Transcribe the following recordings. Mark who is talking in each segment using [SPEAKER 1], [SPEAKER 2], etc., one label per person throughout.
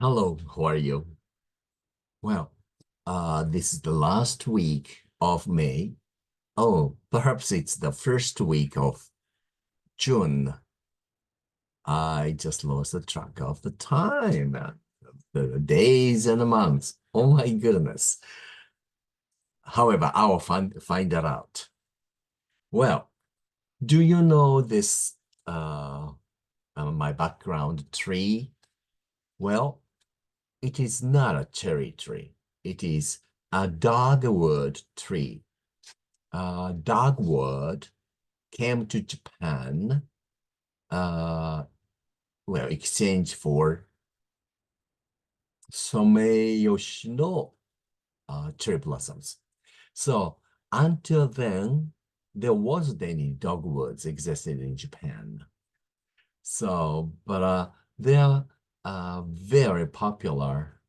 [SPEAKER 1] Hello, how are you? Well, this is the last week of May. Oh, perhaps it's the first week of June. I just lost the track of the time, the days and the months. Oh my goodness. However, I will find that out. Well, do you know this, my background tree? Well, it is not a cherry tree. It is a dogwood tree. Dogwood came to Japan, exchange for someyoshi no cherry blossoms. So until then, there wasn't any dogwoods existed in Japan. So, but they are very popular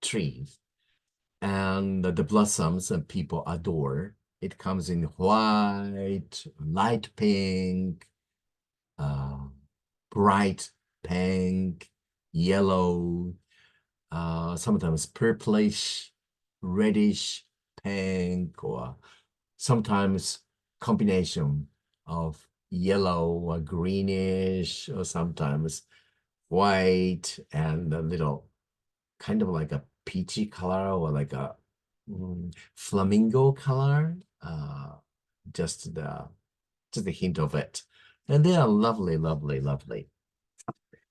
[SPEAKER 1] trees, and the blossoms and people adore. It comes in white, light pink, bright pink, yellow, sometimes purplish, reddish pink, or sometimes combination of yellow or greenish, or sometimes white and a little kind of like a peachy color or like a flamingo color. Just the hint of it. And they are lovely, lovely, lovely.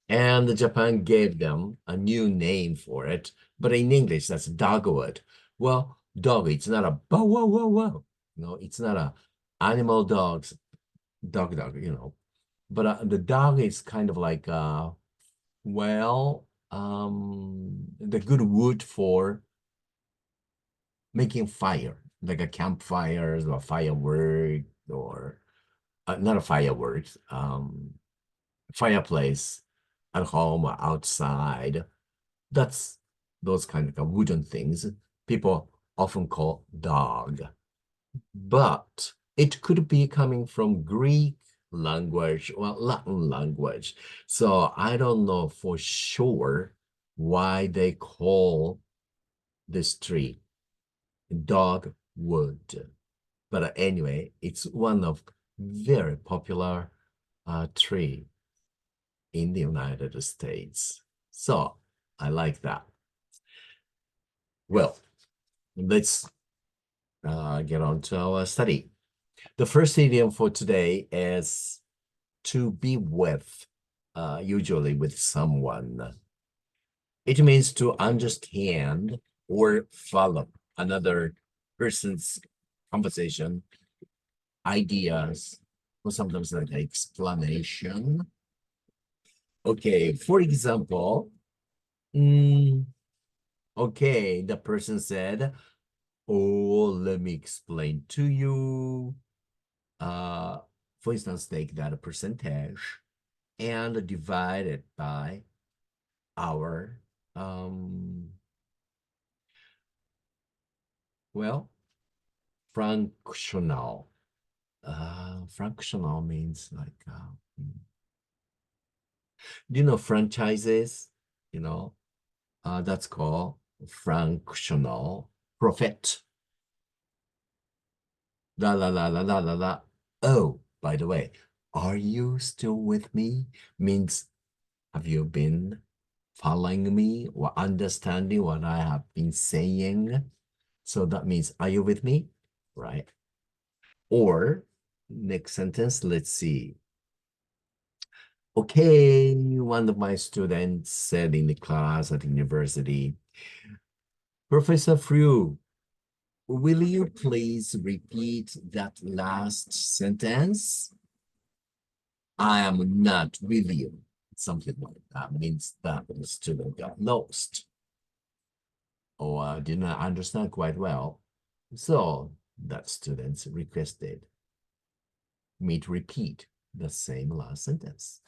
[SPEAKER 1] And Japan gave them a new name for it, but in English, that's dogwood. Well, dog, it's not a bow, wow, wow, wow. No, it's not a animal dogs, dog, But the dog is kind of like, the good wood for making fire, like a campfires or firework or not a fireworks, fireplace at home or outside. That's those kind of wooden things people often call dog. But it could be coming from Greek language or Latin language. So I don't know for sure why they call this tree dogwood. But anyway, it's one of very popular tree in the United States. So I like that. Well, let's get on to our study. The first idiom for today is to be with, usually with someone. It means to understand or follow another person's conversation, ideas, or sometimes like explanation. Okay, for example, okay, the person said, oh, let me explain to you. For instance, take that percentage and divide it by our, fractional. Fractional means like, do you know franchises? You know, that's called fractional profit. La la la la la la la. Oh, by the way, are you still with me? Means, have you been following me or understanding what I have been saying? So that means, are you with me? Right? Or next sentence, let's see. Okay, one of my students said in the class at university, Professor Frew, will you please repeat that last sentence? I am not with you. Something like that means that the student got lost or did not understand quite well. So that student requested me to repeat the same last sentence.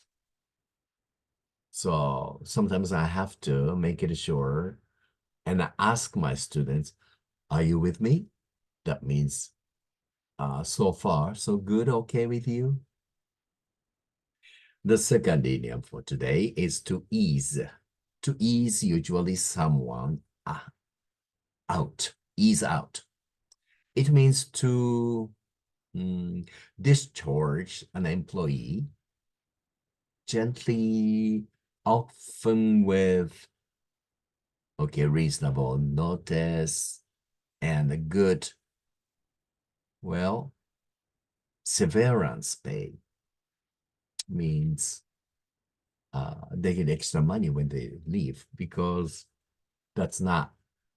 [SPEAKER 1] So sometimes I have to make it sure and I ask my students, are you with me? That means so far, so good, okay with you? The second idiom for today is to ease. To ease usually someone out, ease out. It means to discharge an employee gently, often with reasonable notice and a good, severance pay. Means they get extra money when they leave because that's not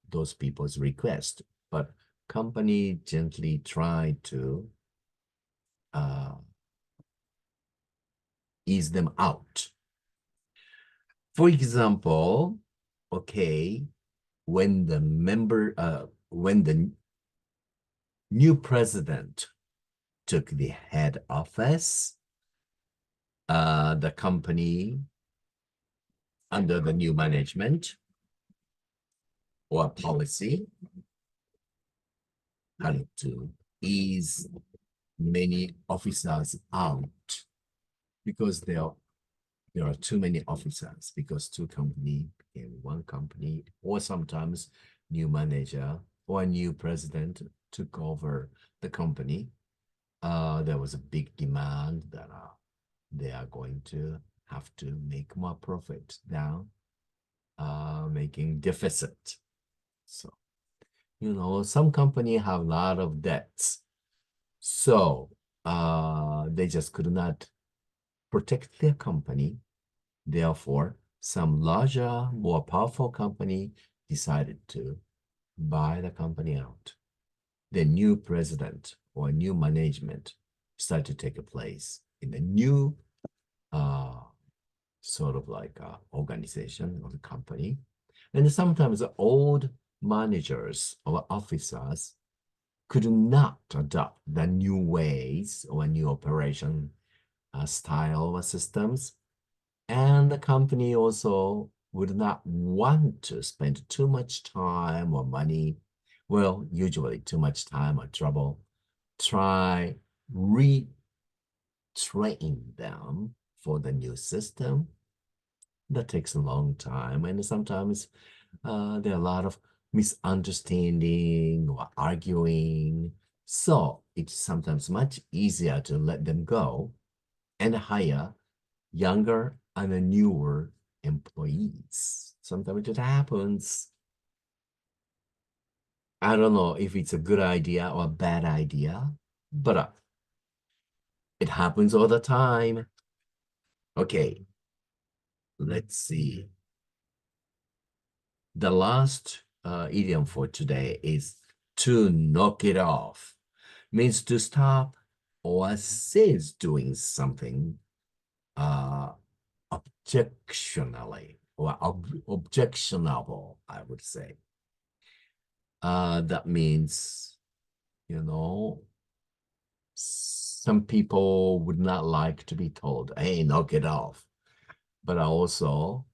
[SPEAKER 1] those people's request, but company gently try to ease them out. For example, when the new president took the head office, the company under the new management or policy had to ease many officers out because there are too many officers because two companies became one company, or sometimes new manager or a new president took over the company. There was a big demand that they are going to have to make more profit down, making deficit. So, some company have a lot of debts. So they just could not protect their company. Therefore, some larger, more powerful company decided to buy the company out. The new president or new management started to take a place in the new organization of the company. And sometimes the old managers or officers could not adopt the new ways or new operation style or systems. And the company also would not want to spend too much time or money, usually too much time or trouble, try retrain them for the new system. That takes a long time, and sometimes there are a lot of misunderstanding or arguing. So it's sometimes much easier to let them go and hire younger and newer employees. Sometimes it happens. I don't know if it's a good idea or a bad idea, but it happens all the time. Okay, let's see. The last idiom for today is to knock it off. Means to stop or cease doing something objectionably or objectionable, I would say. That means, some people would not like to be told, hey, knock it off. But also,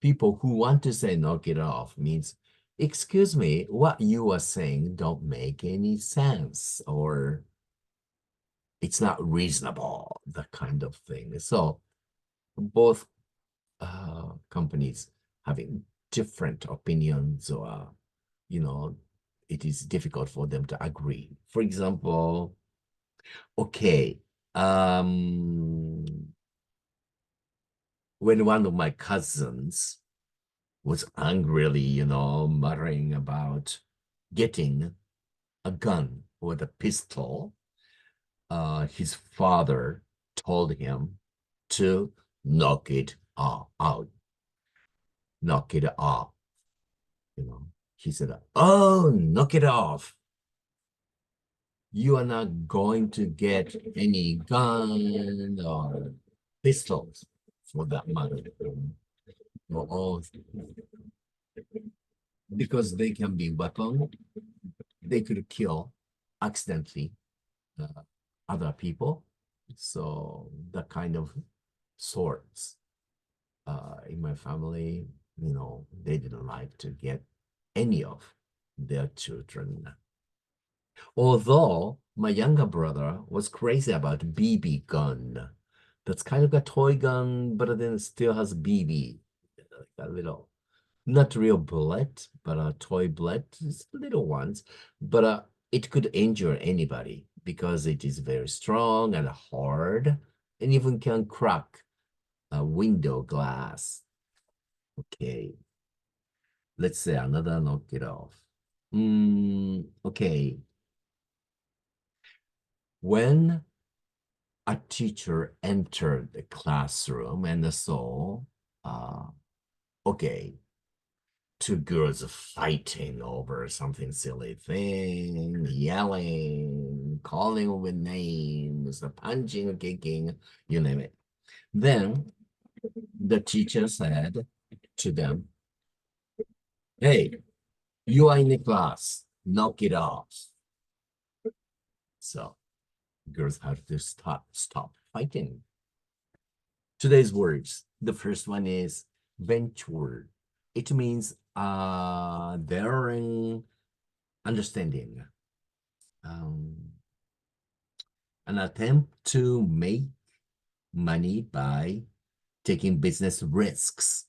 [SPEAKER 1] people who want to say knock it off means, excuse me, what you are saying don't make any sense, or it's not reasonable, that kind of thing. So both companies having different opinions, or it is difficult for them to agree. For example, when one of my cousins was angrily, muttering about getting a gun or the pistol, his father told him to knock it out. Knock it off. He said, oh, knock it off. You are not going to get any gun or pistols for that matter. Because they can be weapons, they could kill accidentally other people. So that kind of sorts in my family, they didn't like to get any of their children. Although my younger brother was crazy about BB gun, That's kind of a toy gun, but then it still has BB. Like a little, not real bullet, but a toy bullet. It's little ones, but it could injure anybody because it is very strong and hard, and even can crack a window glass. Okay. Let's say another knock it off. Okay. When a teacher entered the classroom and saw, okay, two girls fighting over something silly thing, yelling, calling with names, punching, kicking, you name it. Then the teacher said to them, hey, you are in the class, knock it off. So girls have to stop fighting. Today's words. The first one is venture. It means daring, understanding, an attempt to make money by taking business risks,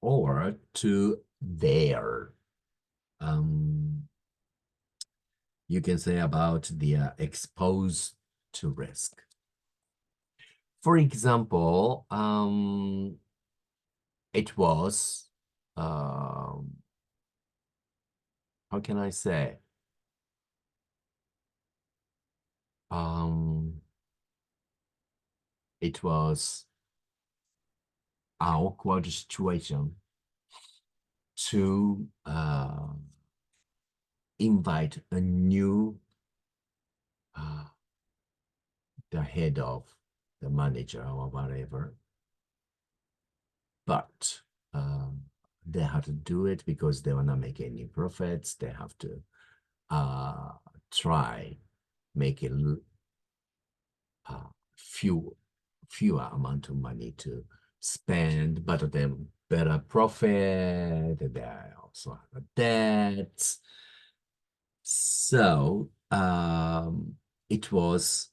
[SPEAKER 1] or to dare. You can say about the exposed to risk. For example, it was, how can I say? It was an awkward situation to invite a new the head of the manager or whatever, but they have to do it because they want to make any profits. They have to try make it fewer amount of money to spend, but then better profit. They also have debts. So it was,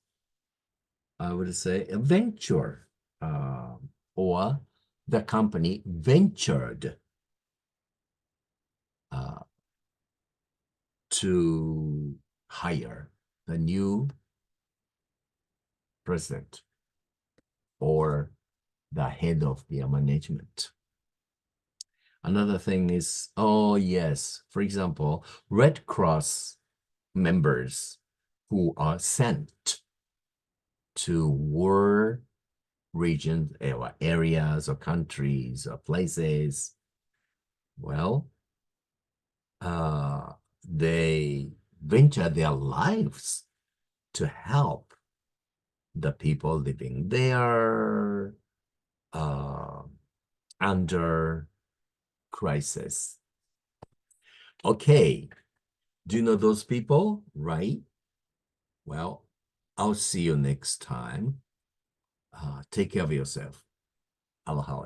[SPEAKER 1] I would say, a venture, or the company ventured to hire the new president or the head of the management. Another thing is, oh yes, for example, Red Cross members who are sent to war regions or areas or countries or places, well, they venture their lives to help the people living there under crisis. Okay, do you know those people, right? Well, I'll see you next time. Take care of yourself. Aloha.